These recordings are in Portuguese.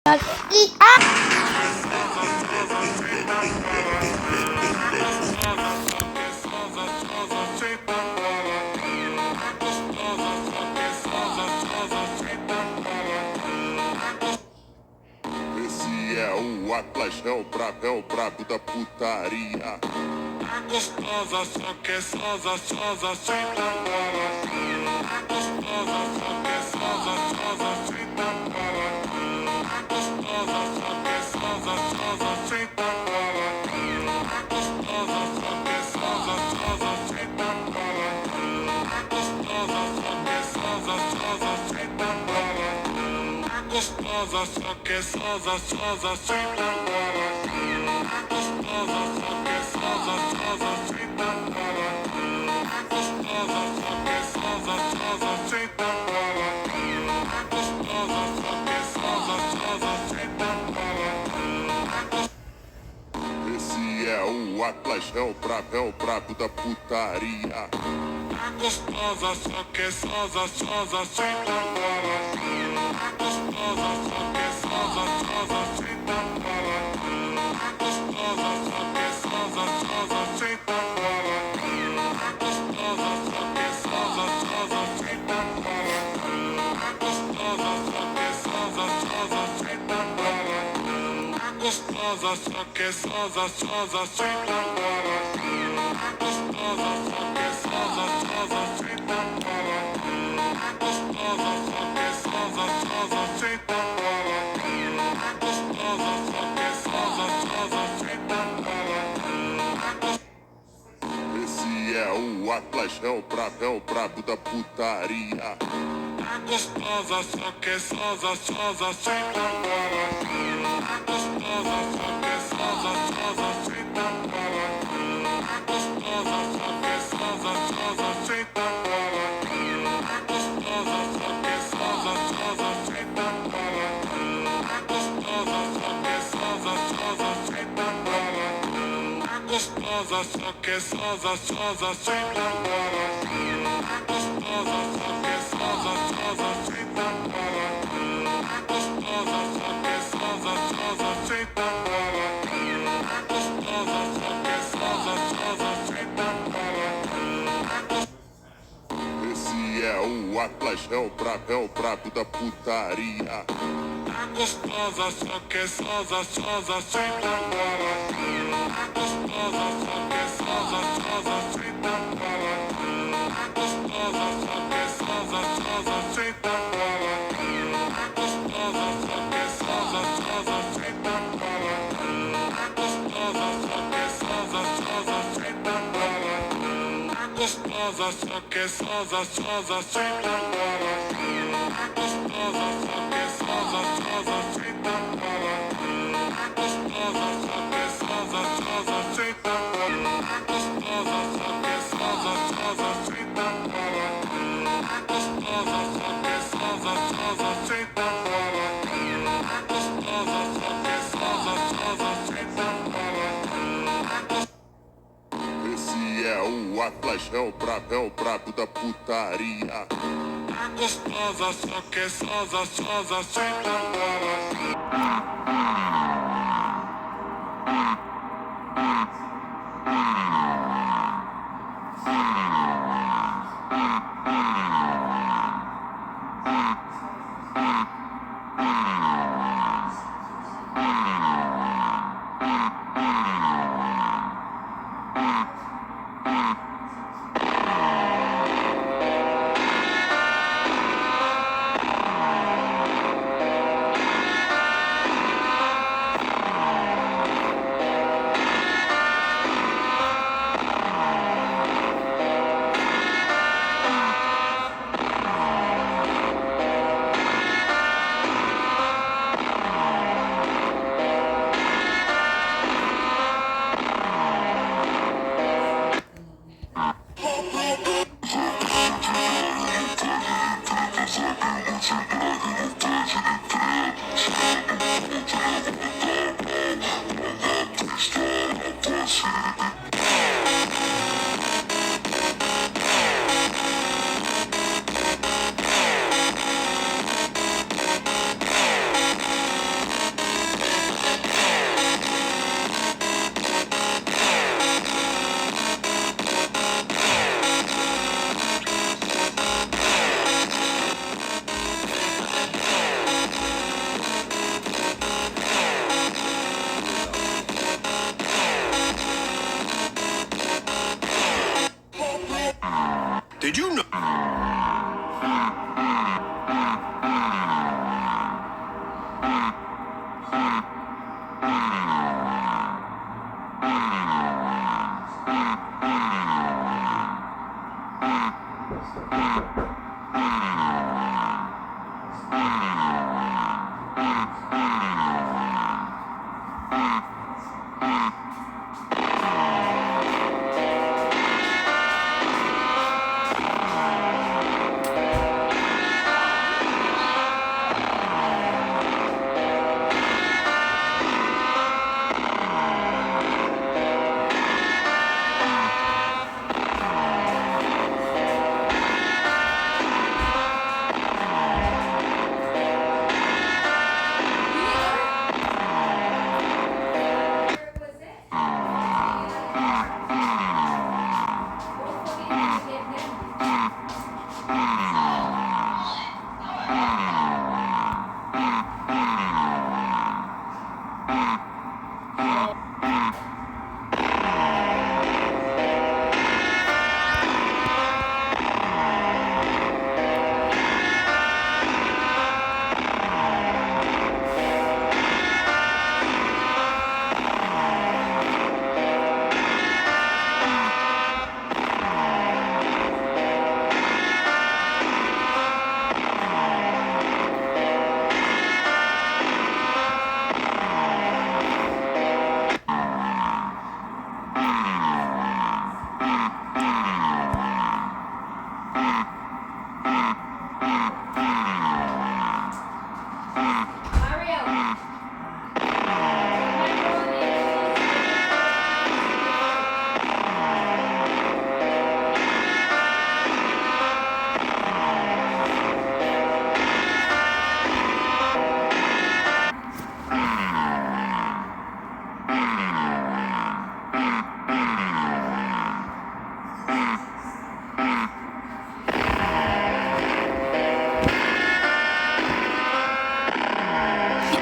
Esse é o Atlas, é o brabo da putaria. A gostosa só quer sosa, senta para aqui. A gostosa só quer sosa, senta para aqui. A gostosa só quer sosa, senta para aqui. A gostosa só quer sosa, senta para aqui. A gostosa só quer sosa, senta para aqui. A gostosa só quer sosa, senta para aqui. A gostosa só quer sosa, senta para aqui. A gostosa só quer sosa, senta para aqui. A gostosa só quer sosa, senta para aqui. Esse é o Atlas, é o brabo da putaria. A gostosa só quer sosa, senta para aqui. A gostosa só quer sosa, senta para aqui. A gostosa só quer sosa, senta para aqui. A gostosa só quer sosa, senta para aqui. A gostosa só quer sosa, senta para aqui. A gostosa só quer sosa, senta para aqui. A gostosa só quer sosa, senta para aqui. A gostosa só quer sosa, senta para aqui. A gostosa só quer sosa, senta para aqui. Esse é o Atlas, é o brabo da putaria. A gostosa só quer sosa, senta para aqui. A gostosa só quer sosa, senta para aqui. A gostosa só quer sosa, senta para aqui. A gostosa só quer sosa, senta para aqui. A gostosa só quer sosa, senta para aqui. A gostosa só quer sosa, senta para aqui. A gostosa só quer sosa, senta para aqui. A gostosa só quer sosa, senta para aqui. A gostosa só quer sosa, senta para aqui. Esse é o Atlas, é o brabo da putaria. A gostosa só quer sosa, senta para aqui. A gostosa só quer sosa, senta para aqui. A gostosa só quer sosa, senta para aqui. A gostosa só quer sosa, senta para aqui. A gostosa só quer sosa, senta para aqui. A gostosa só quer sosa, senta para aqui. A gostosa só quer sosa, senta para aqui. A gostosa só quer sosa, senta para aqui. A gostosa só quer sosa, senta para aqui. A gostosa só quer sosa, senta para aqui. A gostosa só quer sosa, senta para aqui. Esse é o Atlas, é o brabo da putaria. A gostosa só quer sosa, senta para aqui.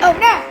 Oh no!